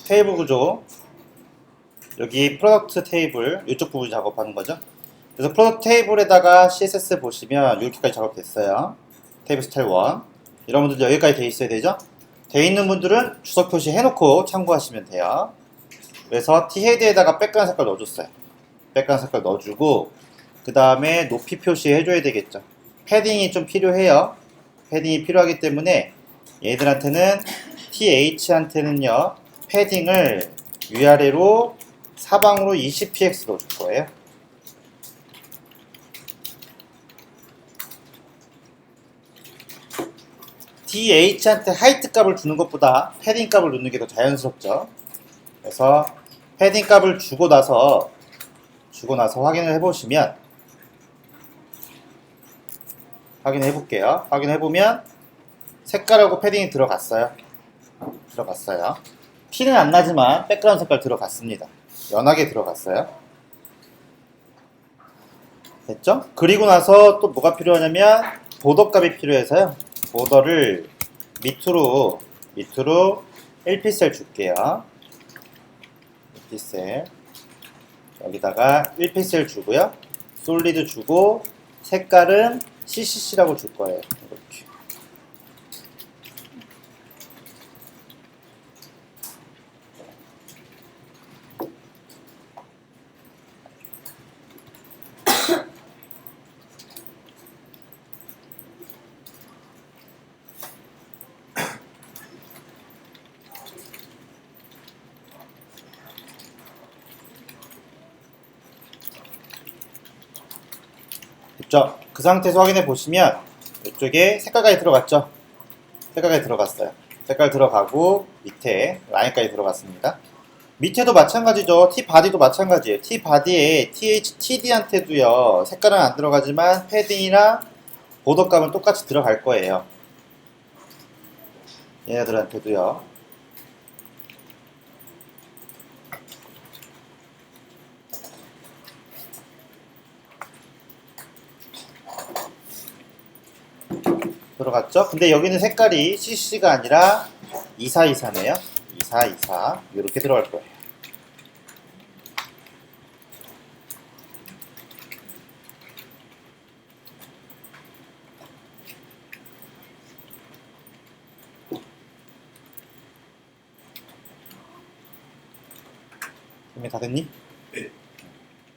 테이블 구조, 여기 프로덕트 테이블 이쪽 부분 작업하는 거죠. 그래서 프로덕트 테이블에다가 CSS 보시면 이렇게까지 작업됐어요. 테이블 스타일 1. 이런 분들도 여기까지 돼 있어야 되죠. 돼 있는 분들은 주석 표시 해놓고 참고하시면 돼요. 그래서 T헤드에다가 백그라운드 색깔 넣어줬어요. 백그라운드 색깔 넣어주고 그 다음에 높이 표시 해줘야 되겠죠. 패딩이 좀 필요해요. 패딩이 필요하기 때문에 얘들한테는 TH한테는요 패딩을 위아래로 사방으로 20px 넣어줄 거예요. DH한테 하이트 값을 주는 것보다 패딩 값을 넣는 게 더 자연스럽죠. 그래서 패딩 값을 주고 나서 확인을 해보시면 확인해 볼게요. 확인해 보면 색깔하고 패딩이 들어갔어요. 티는 안 나지만 백그라운드 색깔 들어갔습니다. 연하게 들어갔어요. 됐죠? 그리고 나서 또 뭐가 필요하냐면 보더 값이 필요해서요. 보더를 밑으로 1픽셀 줄게요. 1픽셀 여기다가 1픽셀 주고요. 솔리드 주고 색깔은 CCC라고 줄 거예요. 이렇게. 됐죠? 그 상태에서 확인해 보시면 이쪽에 색깔까지 들어갔죠? 색깔까지 들어갔어요. 색깔 들어가고 밑에 라인까지 들어갔습니다. 밑에도 마찬가지죠. T바디도 마찬가지예요. T바디에 TD한테도요 색깔은 안 들어가지만 패딩이랑 보더 값은 똑같이 들어갈 거예요. 얘네들한테도요. 들어갔죠? 근데 여기는 색깔이 CC가 아니라 2424네요. 2424 이렇게 들어갈 거예요. 다 됐니? 네.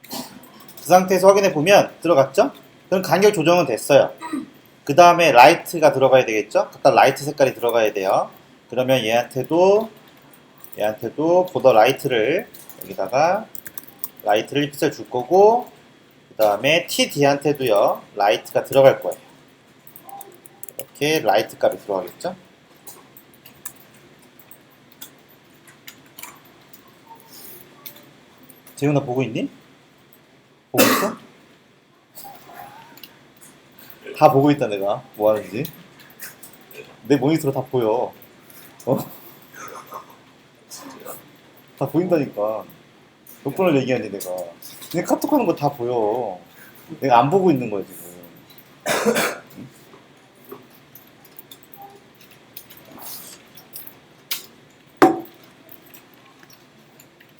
그 상태에서 확인해 보면 들어갔죠? 그럼 간격 조정은 됐어요. 그 다음에 라이트가 들어가야 되겠죠? 각각 라이트 색깔이 들어가야 돼요. 그러면 얘한테도 보더 라이트를 여기다가 라이트를 1픽셀 줄 거고 그 다음에 TD한테도요 라이트가 들어갈 거예요. 이렇게 라이트 값이 들어가겠죠? 재훈아 보고 있니? 보고 있어? 다 보고 있다 내가 뭐 하는지. 내 모니터로 다 보여. 다 보인다니까. 몇 번을 얘기하니 내가. 내 카톡 하는 거 다 보여. 내가 안 보고 있는 거야 지금.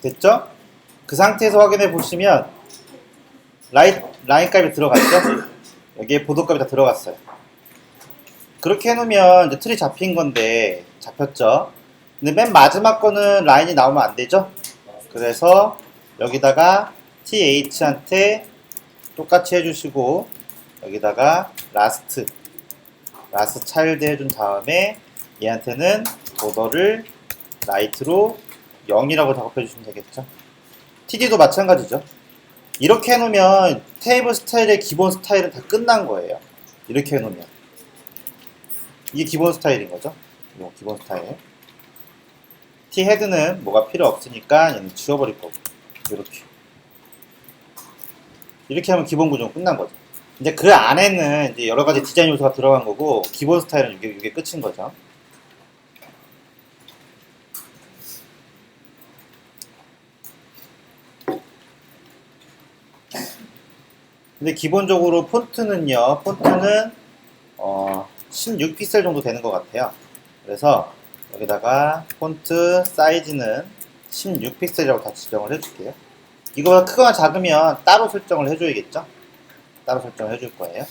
됐죠? 그 상태에서 확인해 보시면 라인 값이 들어갔죠? 여기에 보도 값이 다 들어갔어요. 그렇게 해놓으면 이제 틀이 잡힌 건데 잡혔죠? 근데 맨 마지막 거는 라인이 나오면 안 되죠? 그래서 여기다가 TH한테 똑같이 해주시고 여기다가 라스트 차일드 해준 다음에 얘한테는 보더를 라이트로 0이라고 작업해 주시면 되겠죠? TD도 마찬가지죠. 이렇게 해놓으면 테이블 스타일의 기본 스타일은 다 끝난 거예요. 이렇게 해놓으면 이게 기본 스타일인 거죠. 이거 기본 스타일. T 헤드는 뭐가 필요 없으니까 얘는 지워버릴 거고 이렇게 하면 기본 구조는 끝난 거죠. 이제 그 안에는 이제 여러 가지 디자인 요소가 들어간 거고 기본 스타일은 이게 끝인 거죠. 근데 기본적으로 폰트는 16픽셀 정도 되는 것 같아요. 그래서 여기다가 폰트 사이즈는 16픽셀이라고 다 지정을 해줄게요. 이거보다 크거나 작으면 따로 설정을 해줘야겠죠? 따로 설정을 해줄 거예요.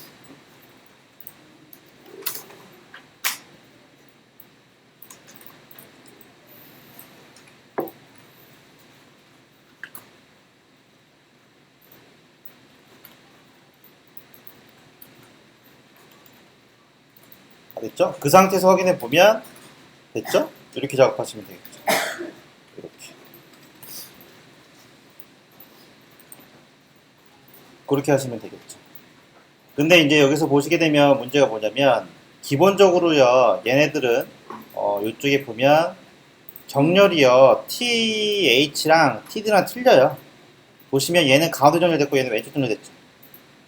됐죠? 그 상태에서 확인해 보면 됐죠? 이렇게 작업하시면 되겠죠. 이렇게. 그렇게 하시면 되겠죠. 근데 이제 여기서 보시게 되면 문제가 뭐냐면 기본적으로요 얘네들은 이쪽에 보면 정렬이요 TH랑 TD랑 틀려요. 보시면 얘는 가운데 정렬됐고 얘는 왼쪽 정렬됐죠.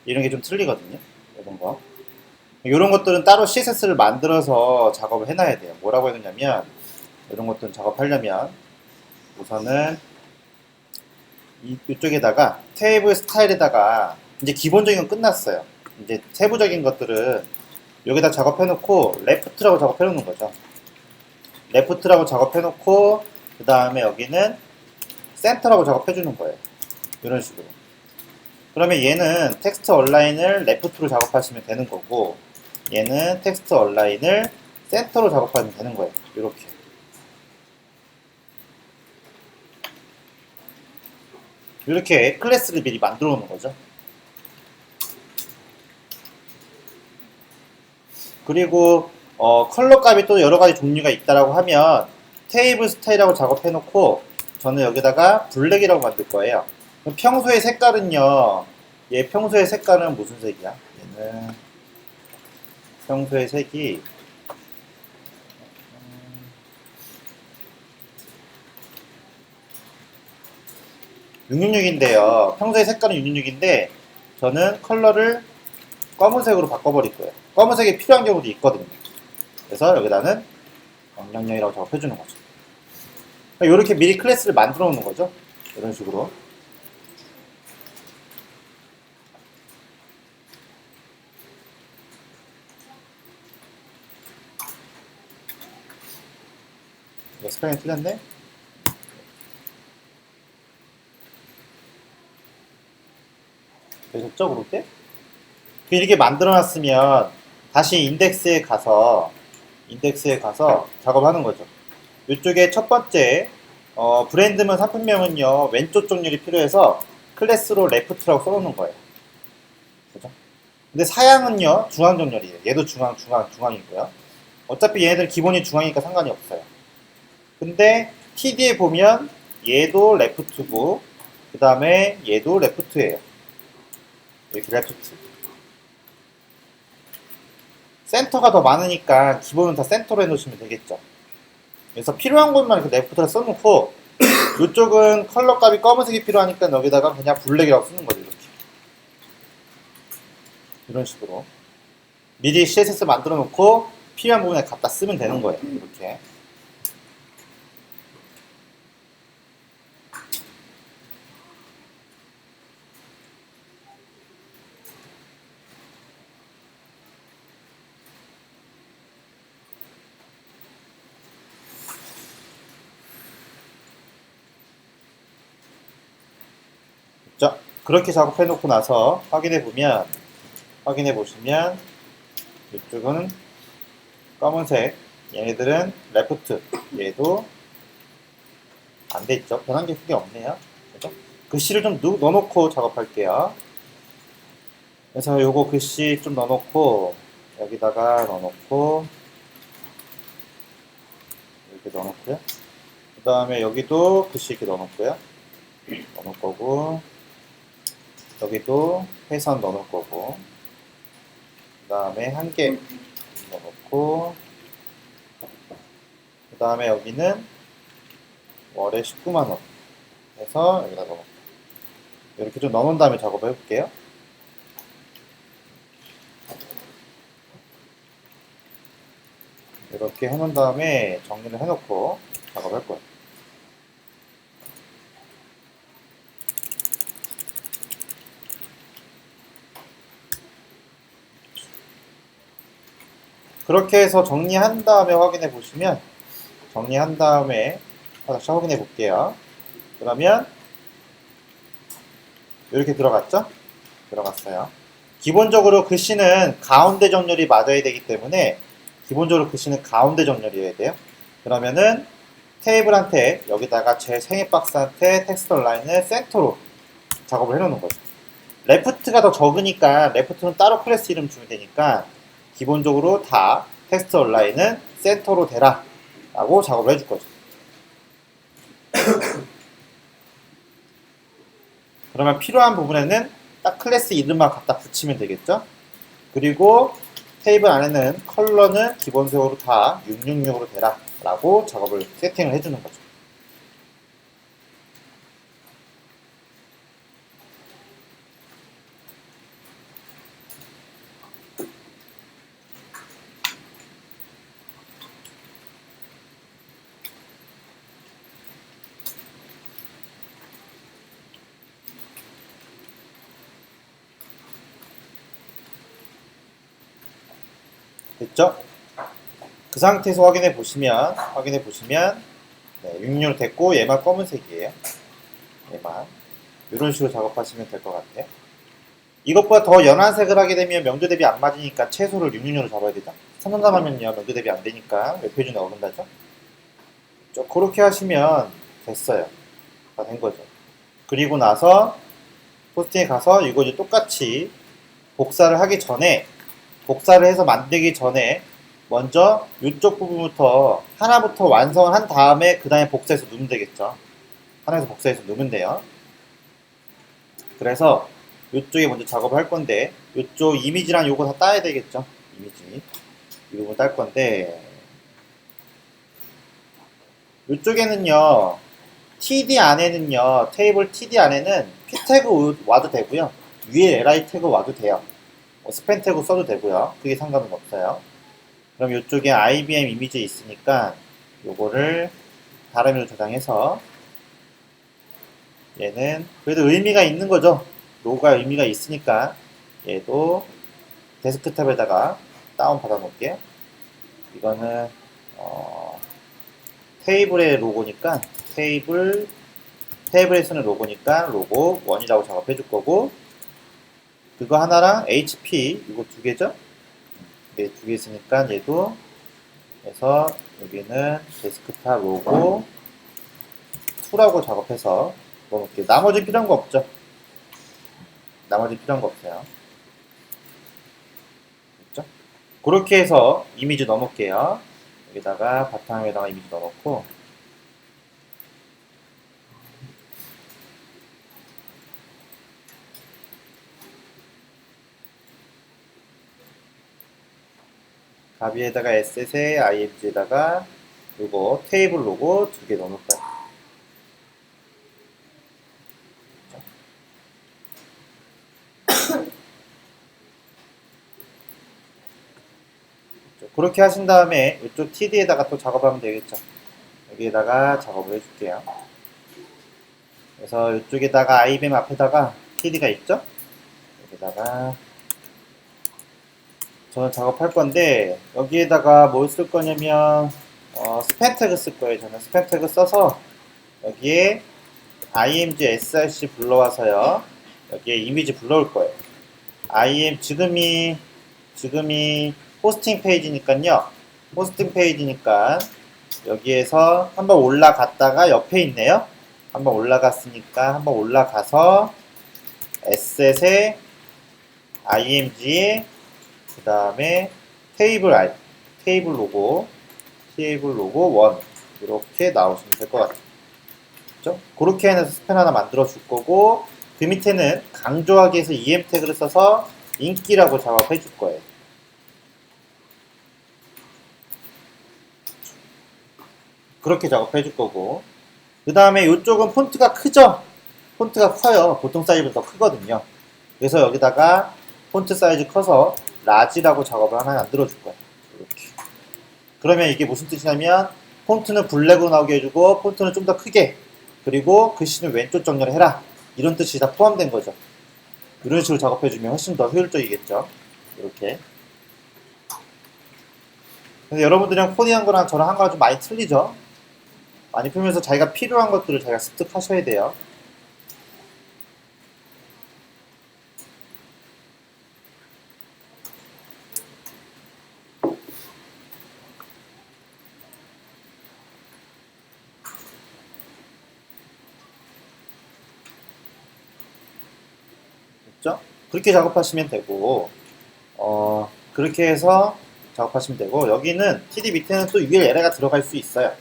이런 게 좀 틀리거든요. 이런 거. 이런 것들은 따로 CSS를 만들어서 작업을 해놔야 돼요. 뭐라고 해놓냐면 이런 것들은 작업하려면 우선은 이쪽에다가 테이블 스타일에다가 이제 기본적인 건 끝났어요. 이제 세부적인 것들은 여기다 작업해놓고 레프트라고 작업해놓는 거죠. 레프트라고 작업해놓고 그 다음에 여기는 센터라고 작업해주는 거예요. 이런 식으로. 그러면 얘는 텍스트 얼라인을 레프트로 작업하시면 되는 거고 얘는 텍스트 얼라인을 센터로 작업하면 되는 거예요. 이렇게. 이렇게 클래스를 미리 만들어 놓는 거죠. 그리고 컬러 값이 또 여러 가지 종류가 있다라고 하면 테이블 스타일이라고 작업해 놓고 저는 여기다가 블랙이라고 만들 거예요. 그럼 평소의 색깔은요. 얘 평소의 색깔은 무슨 색이야? 얘는 평소의 색이 666인데요. 평소의 색깔은 666인데 저는 컬러를 검은색으로 바꿔버릴 거예요. 검은색이 필요한 경우도 있거든요. 그래서 여기다는 000이라고 작업해주는 거죠. 이렇게 미리 클래스를 만들어 놓는 거죠. 이런 식으로. 스펠링 틀렸네? 되셨죠? 그렇게? 이렇게 만들어 놨으면 다시 인덱스에 가서 작업하는 거죠. 이쪽에 첫 번째 브랜드명 상품명은요 왼쪽 정렬이 필요해서 클래스로 레프트라고 써놓는 거예요. 그죠? 근데 사양은요 중앙 정렬이에요. 얘도 중앙이고요. 어차피 얘네들 기본이 중앙이니까 상관이 없어요. 근데 TD에 보면 얘도 레프트고 그 다음에 얘도 레프트예요. 이렇게 레프트. 센터가 더 많으니까 기본은 다 센터로 해놓으시면 되겠죠. 그래서 필요한 곳만 이렇게 레프트를 써놓고 이쪽은 컬러 값이 검은색이 필요하니까 여기다가 그냥 블랙이라고 쓰는 거죠. 이렇게. 이런 식으로 미리 CSS 만들어 놓고 필요한 부분에 갖다 쓰면 되는 거예요. 이렇게. 자, 그렇게 작업해 놓고 나서 확인해 보시면 이쪽은 검은색, 얘네들은 레프트, 얘도 안 돼 있죠. 변한 게 크게 없네요. 그죠? 글씨를 좀 넣어놓고 작업할게요. 그래서 요거 글씨 좀 넣어놓고 여기다가 넣어놓고 이렇게 넣어놓고요. 그 다음에 여기도 글씨 이렇게 넣어놓고요. 넣어놓을 거고 여기도 회선 넣어놓을 거고 그 다음에 한 개 넣어놓고 그 다음에 여기는 월에 19만원 해서 여기다 넣어놓고 이렇게 좀 넣어놓은 다음에 작업을 해볼게요. 이렇게 해놓은 다음에 정리를 해놓고 작업할 거예요. 그렇게 해서 정리한 다음에 확인해 보시면 정리한 다음에 다시 확인해 볼게요. 그러면 이렇게 들어갔죠? 들어갔어요. 기본적으로 글씨는 가운데 정렬이 맞아야 되기 때문에 기본적으로 글씨는 가운데 정렬이어야 돼요. 그러면은 테이블한테 여기다가 제 생일 박스한테 텍스트 라인을 센터로 작업을 해놓는 거죠. 레프트가 더 적으니까 레프트는 따로 클래스 이름 주면 되니까 기본적으로 다 텍스트 온라인은 센터로 대라 라고 작업을 해줄 거죠. 그러면 필요한 부분에는 딱 클래스 이름만 갖다 붙이면 되겠죠. 그리고 테이블 안에는 컬러는 기본적으로 다 666으로 대라 라고 작업을 세팅을 해주는 거죠. 됐죠? 그 상태에서 확인해 보시면 네, 666 됐고 얘만 검은색이에요. 얘만 이런 식으로 작업하시면 될 것 같아요. 이것보다 더 연한 색을 하게 되면 명조 대비 안 맞으니까 채소를 666으로 잡아야 되죠. 3점 하면요 명조 대비 안 되니까 웹페이지는 어긋나죠. 그렇게 하시면 됐어요. 다 된 거죠. 그리고 나서 포스팅에 가서 이거 이제 똑같이 복사를 하기 전에 복사를 해서 만들기 전에 먼저 이쪽 부분부터 하나부터 완성을 한 다음에 그 다음에 복사해서 누르면 되겠죠. 하나에서 복사해서 누르면 돼요. 그래서 이쪽에 먼저 작업을 할 건데 이쪽 이미지랑 요거 다 따야 되겠죠. 이미지 이 부분 딸 건데 이쪽에는요 TD 안에는요 테이블 TD 안에는 P 태그 와도 되고요 위에 li 태그 와도 돼요. 스팸 태그 써도 되고요. 그게 상관은 없어요. 그럼 이쪽에 IBM 이미지 있으니까 요거를 다른 저장해서 얘는 그래도 의미가 있는 거죠. 로고가 의미가 있으니까 얘도 데스크탑에다가 다운 받아 놓을게요. 이거는 테이블의 로고니까 테이블에 쓰는 로고니까 로고 1이라고 작업해 줄 거고 그거 하나랑 HP 이거 두 개죠? 네, 두 개 있으니까 얘도 해서 여기는 데스크탑 로고 2라고 작업해서 넣어놓을게요. 나머지 필요한 거 없죠? 나머지 필요한 거 없어요. 됐죠? 그렇게 해서 이미지 넣어놓을게요. 여기다가 바탕에다가 이미지 넣어놓고 가비에다가 에셋에 img에다가 이거 테이블 로고 두 개 넣어놓을 거예요. 그렇게 하신 다음에 이쪽 TD에다가 또 작업하면 되겠죠. 여기에다가 작업을 해줄게요. 그래서 이쪽에다가 IBM 앞에다가 TD가 있죠? 여기다가 저는 작업할 건데 여기에다가 뭘 쓸 거냐면 스팸 태그 쓸 거예요. 저는 스팸 태그 써서 여기에 img src 불러와서요. 여기에 이미지 불러올 거예요. 지금이 호스팅 페이지니까요. 호스팅 페이지니까 여기에서 한번 올라갔다가 옆에 있네요. 한번 올라갔으니까 한번 올라가서 에셋에 img에 그 다음에 테이블 로고 1 이렇게 나오시면 될 것 같아요. 그렇죠? 그렇게 해서 스팸 하나 만들어 줄 거고 그 밑에는 강조하기 위해서 em 태그를 써서 인기라고 작업해 줄 거예요. 그렇게 작업해 줄 거고 그 다음에 이쪽은 폰트가 크죠? 폰트가 커요. 보통 사이즈보다 더 크거든요. 그래서 여기다가 폰트 사이즈 커서 라지라고 작업을 하나 만들어 줄 거예요. 이렇게. 그러면 이게 무슨 뜻이냐면 폰트는 블랙으로 나오게 해주고 폰트는 좀 더 크게 그리고 글씨는 왼쪽 정렬을 해라 이런 뜻이 다 포함된 거죠. 이런 식으로 작업해주면 훨씬 더 효율적이겠죠. 이렇게. 근데 여러분들이랑 코딩한 거랑 저랑 한 거랑 좀 많이 틀리죠. 많이 풀면서 자기가 필요한 것들을 자기가 습득하셔야 돼요. 됐죠? 그렇게 작업하시면 되고, 그렇게 해서 작업하시면 되고, 여기는 TD 밑에는 또 UL 에러가 들어갈 수 있어요.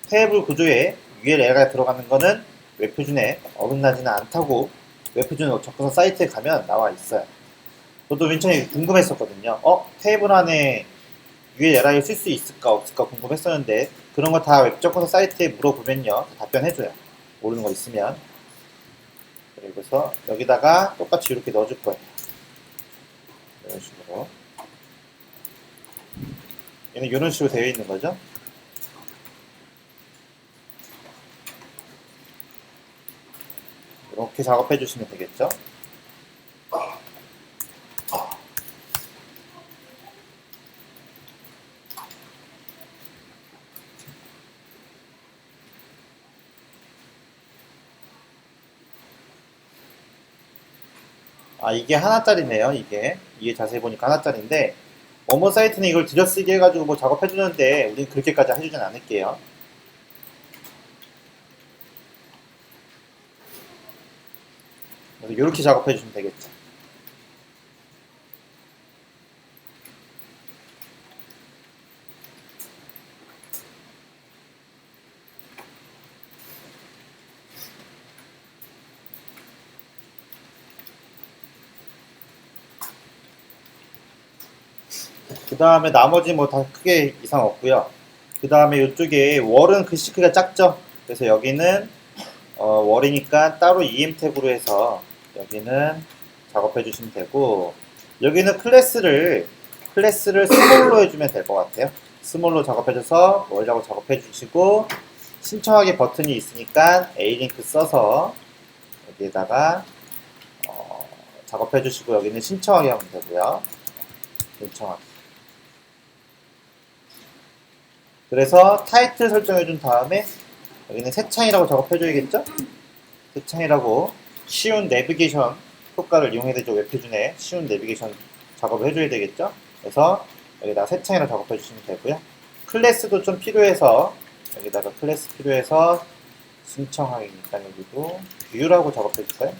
테이블 구조에 UL 에러가 들어가는 거는 웹표준에 어긋나지는 않다고 웹표준 접근서 사이트에 가면 나와 있어요. 저도 맨 처음에 궁금했었거든요. 테이블 안에 UL 에러를 쓸 수 있을까 없을까 궁금했었는데 그런 거 다 웹 접근서 사이트에 물어보면요. 답변해줘요. 모르는 거 있으면. 그리고서 여기다가 똑같이 이렇게 넣어줄 거예요. 이런 식으로. 얘는 이런 식으로 되어 있는 거죠. 이렇게 작업해 주시면 되겠죠. 아, 이게 하나짜리네요. 이게 자세히 보니까 하나짜리인데 어머 사이트는 이걸 들여쓰기 해가지고 뭐 작업해 주는데 우리는 그렇게까지 해주진 않을게요. 그래서 이렇게 작업해 주시면 되겠죠. 그 다음에 나머지 뭐 다 크게 이상 없고요. 그 다음에 이쪽에 월은 글씨 크기가 작죠. 그래서 여기는 월이니까 따로 EM 탭으로 해서 여기는 작업해 주시면 되고 여기는 클래스를 스몰로 해주면 될 것 같아요. 스몰로 작업해줘서 월이라고 작업해 주시고 신청하기 버튼이 있으니까 A링크 써서 여기에다가 작업해 주시고 여기는 신청하기 하면 되고요. 신청하기. 그래서 타이틀 설정해 준 다음에 여기는 새 창이라고 작업해 줘야겠죠? 새 창이라고 쉬운 내비게이션 효과를 이용해야 되죠. 웹표준에 쉬운 내비게이션 작업을 해줘야 되겠죠? 그래서 여기다가 새 창이라고 작업해 주시면 되고요. 클래스도 좀 필요해서 여기다가 클래스 필요해서 신청하기니까 여기도 뷰라고 작업해 줄까요?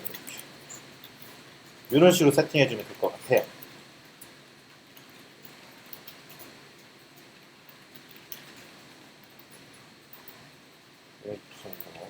이런 식으로 세팅해 주면 될 것 같아요. 이렇게 정도.